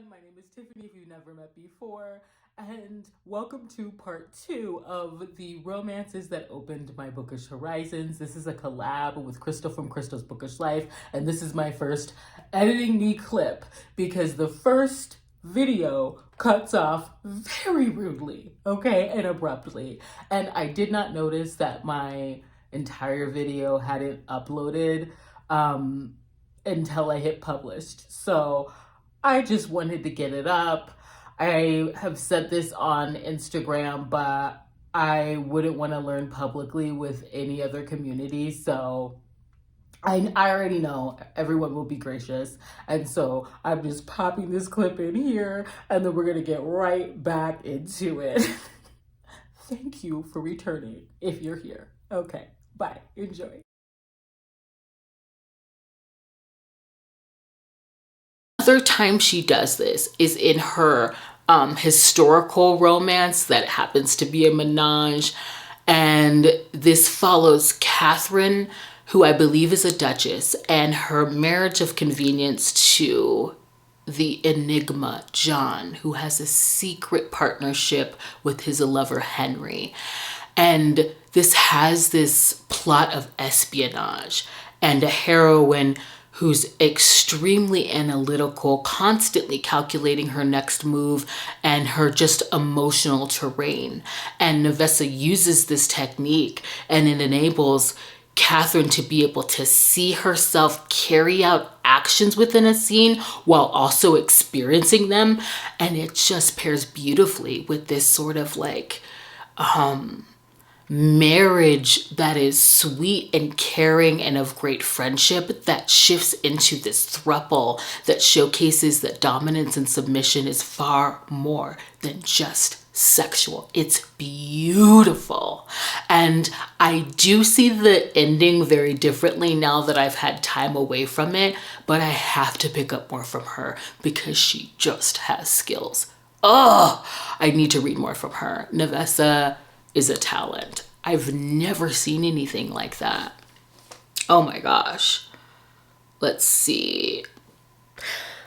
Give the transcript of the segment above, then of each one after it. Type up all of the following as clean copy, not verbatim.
everyone. My name is Tiffany, if you've never met before, and welcome to part 2 of the romances that opened my bookish horizons. This is a collab with Crystal from Crystal's Bookish Life, and this is my first editing me clip because the first video cuts off very rudely, okay, and abruptly. And I did not notice that my entire video hadn't uploaded until I hit published. So I just wanted to get it up. I have said this on Instagram, but I wouldn't want to learn publicly with any other community. So I already know everyone will be gracious. And so I'm just popping this clip in here and then we're going to get right back into it. Thank you for returning if you're here. Okay, bye. Enjoy. Another time she does this is in her historical romance that happens to be a menage. And this follows Catherine, who I believe is a duchess, and her marriage of convenience to the enigma John, who has a secret partnership with his lover Henry. And this has this plot of espionage and a heroine who's extremely analytical, constantly calculating her next move and her just emotional terrain. And Nevessa uses this technique and it enables Catherine to be able to see herself carry out actions within a scene while also experiencing them. And it just pairs beautifully with this sort of like, marriage that is sweet and caring and of great friendship that shifts into this throuple that showcases that dominance and submission is far more than just sexual. It's beautiful. And I do see the ending very differently now that I've had time away from it, but I have to pick up more from her because she just has skills. Oh, I need to read more from her. Nevessa is a talent. I've never seen anything like that. Oh my gosh. Let's see.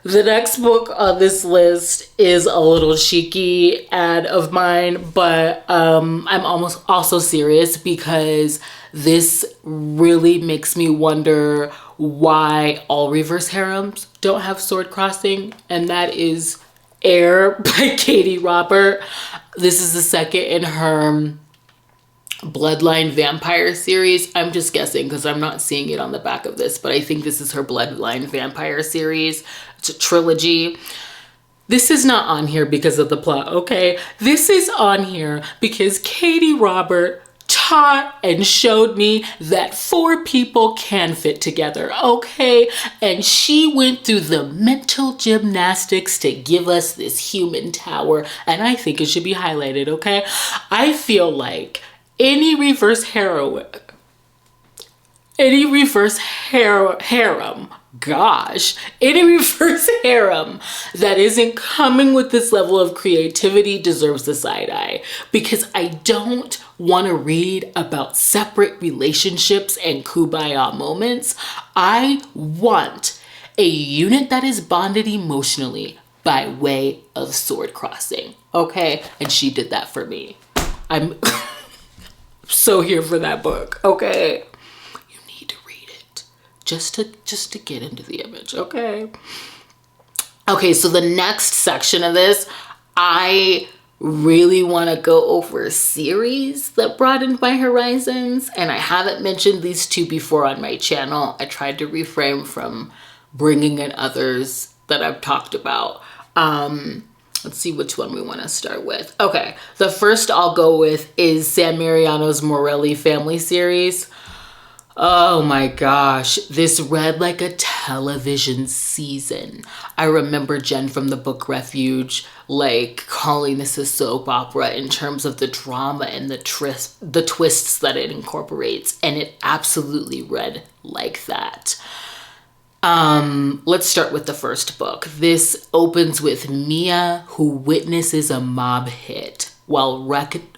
The next book on this list is a little cheeky ad of mine, but I'm almost also serious because this really makes me wonder why all reverse harems don't have sword crossing, and that is Air by Katie Robert. This is the second in her Bloodline Vampire series. I'm just guessing because I'm not seeing it on the back of this, but I think this is her Bloodline Vampire series. It's a trilogy. This is not on here because of the plot, okay? This is on here because Katie Robert taught and showed me that 4 people can fit together, okay? And she went through the mental gymnastics to give us this human tower, and I think it should be highlighted, okay? I feel like any reverse harem, any reverse harem that isn't coming with this level of creativity deserves the side eye, because I don't want to read about separate relationships and kumbaya moments. I want a unit that is bonded emotionally by way of sword crossing, okay? And she did that for me. I'm so here for that book, okay? You need to read it just to get into the image, okay? Okay, so the next section of this, I really want to go over a series that broadened my horizons, and I haven't mentioned these 2 before on my channel. I tried to refrain from bringing in others that I've talked about. Let's see which one we want to start with. Okay, the first I'll go with is San Mariano's Morelli family series. Oh my gosh, this read like a television season. I remember Jen from the book Refuge like calling this a soap opera in terms of the drama and the twists that it incorporates, and it absolutely read like that. Let's start with the first book. This opens with Mia, who witnesses a mob hit while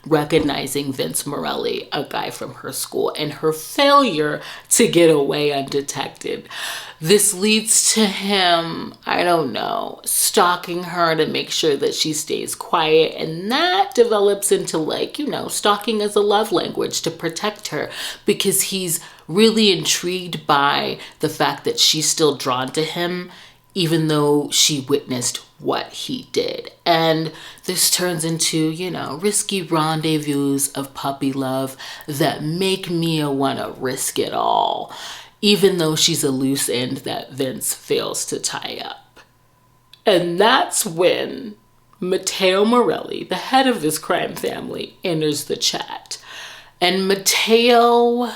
recognizing Vince Morelli, a guy from her school, and her failure to get away undetected. This leads to him, I don't know, stalking her to make sure that she stays quiet. And that develops into, like, you know, stalking as a love language to protect her, because he's really intrigued by the fact that she's still drawn to him, even though she witnessed what he did. And this turns into, you know, risky rendezvous of puppy love that make Mia want to risk it all, even though she's a loose end that Vince fails to tie up. And that's when Matteo Morelli, the head of this crime family, enters the chat. And Matteo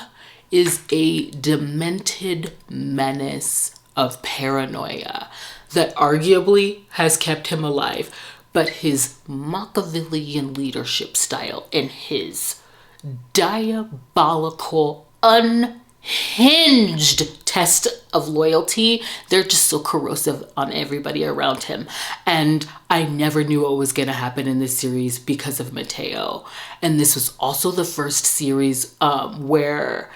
is a demented menace of paranoia that arguably has kept him alive. But his Machiavellian leadership style and his diabolical, unhinged test of loyalty, they're just so corrosive on everybody around him. And I never knew what was going to happen in this series because of Matteo. And this was also the first series where,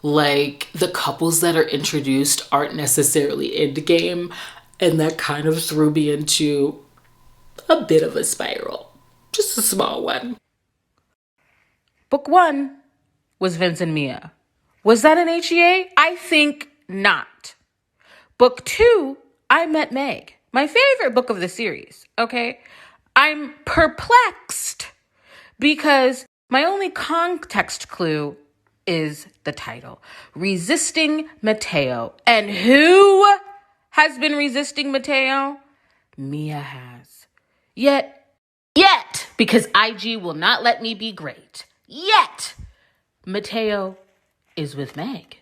like, the couples that are introduced aren't necessarily endgame, and that kind of threw me into a bit of a spiral. Just a small one. Book 1 was Vince and Mia. Was that an HEA? I think not. Book 2, I Met Meg. My favorite book of the series, okay? I'm perplexed because my only context clue is the title, Resisting Matteo. And who has been resisting Matteo? Mia has. Yet, because IG will not let me be great, yet Matteo is with Meg.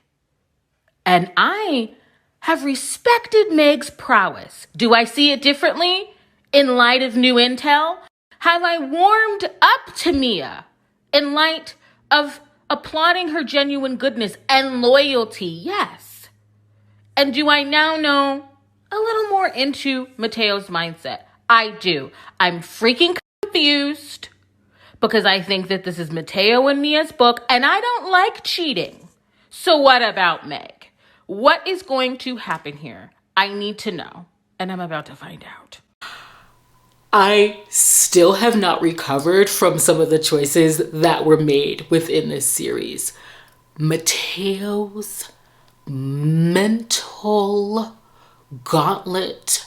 And I have respected Meg's prowess. Do I see it differently in light of new intel? Have I warmed up to Mia in light of applauding her genuine goodness and loyalty? Yes. And do I now know a little more into Matteo's mindset? I do. I'm freaking confused because I think that this is Matteo and Mia's book, and I don't like cheating. So what about Meg? What is going to happen here? I need to know, and I'm about to find out. I still have not recovered from some of the choices that were made within this series. Matteo's mental gauntlet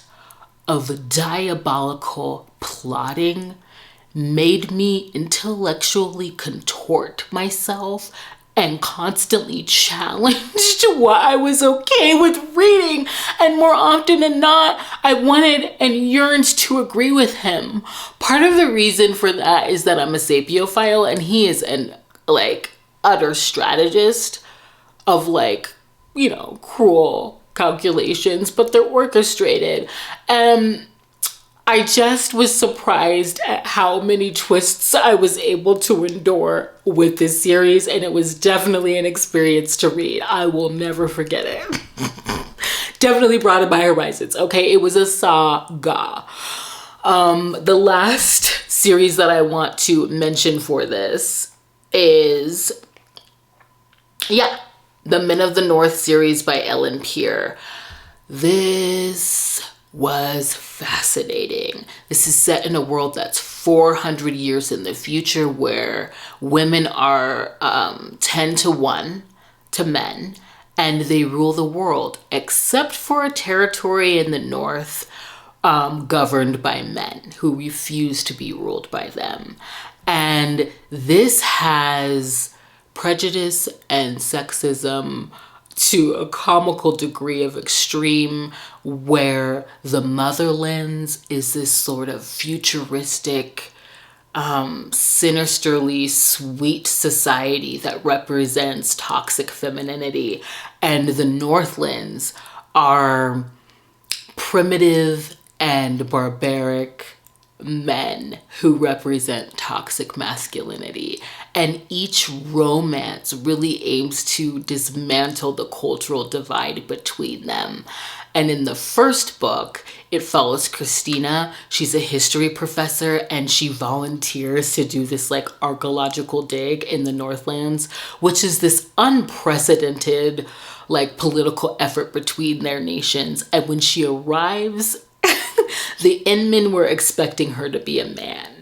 of diabolical plotting made me intellectually contort myself and constantly challenged what I was okay with reading. And more often than not, I wanted and yearned to agree with him. Part of the reason for that is that I'm a sapiophile and he is an, like, utter strategist of, like, you know, cruel calculations, but they're orchestrated. And I just was surprised at how many twists I was able to endure with this series, and it was definitely an experience to read. I will never forget it. Definitely broadened my horizons. Okay, it was a saga. The last series that I want to mention for this is, the Men of the North series by Ellen Peer. This was fascinating. This is set in a world that's 400 years in the future, where women are 10-1 to men, and they rule the world, except for a territory in the north governed by men who refuse to be ruled by them. And this has prejudice and sexism to a comical degree of extreme, where the motherlands is this sort of futuristic, sinisterly sweet society that represents toxic femininity, and the Northlands are primitive and barbaric men who represent toxic masculinity. And each romance really aims to dismantle the cultural divide between them. And in the first book, it follows Christina. She's a history professor and she volunteers to do this like archaeological dig in the Northlands, which is this unprecedented like political effort between their nations. And when she arrives, the Inmen were expecting her to be a man.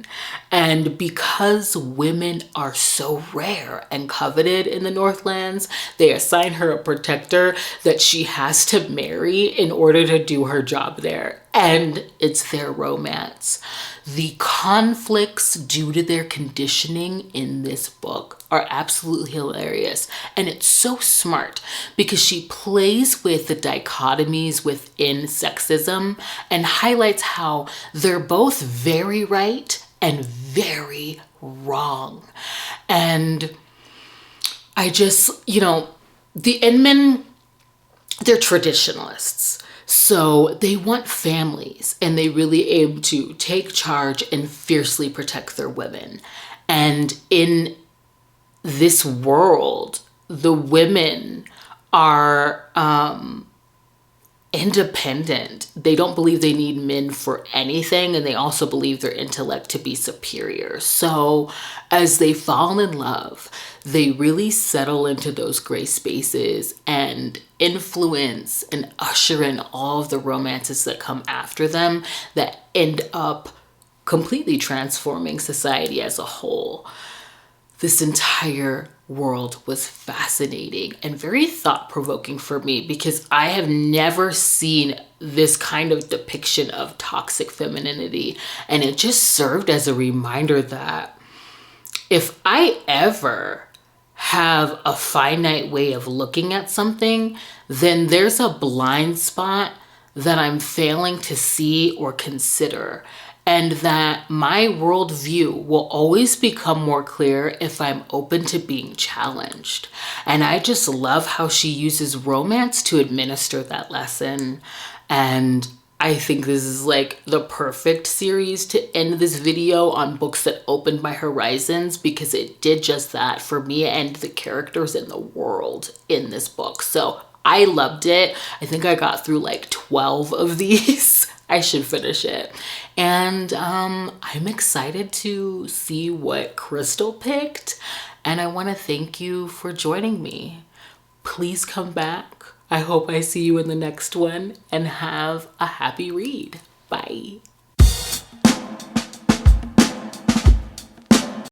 And because women are so rare and coveted in the Northlands, they assign her a protector that she has to marry in order to do her job there. And it's their romance. The conflicts due to their conditioning in this book are absolutely hilarious. And it's so smart because she plays with the dichotomies within sexism and highlights how they're both very right and very wrong. And I just, the Inmen, they're traditionalists. So they want families and they really aim to take charge and fiercely protect their women. And in this world, the women are independent. They don't believe they need men for anything, and they also believe their intellect to be superior. So as they fall in love, they really settle into those gray spaces and influence and usher in all of the romances that come after them that end up completely transforming society as a whole. This entire world was fascinating and very thought-provoking for me because I have never seen this kind of depiction of toxic femininity. And it just served as a reminder that if I ever have a finite way of looking at something, then there's a blind spot that I'm failing to see or consider. And that my worldview will always become more clear if I'm open to being challenged. And I just love how she uses romance to administer that lesson. And I think this is like the perfect series to end this video on books that opened my horizons, because it did just that for me and the characters in the world in this book. So I loved it. I think I got through like 12 of these. I should finish it. And I'm excited to see what Crystal picked. And I want to thank you for joining me. Please come back. I hope I see you in the next one and have a happy read. Bye.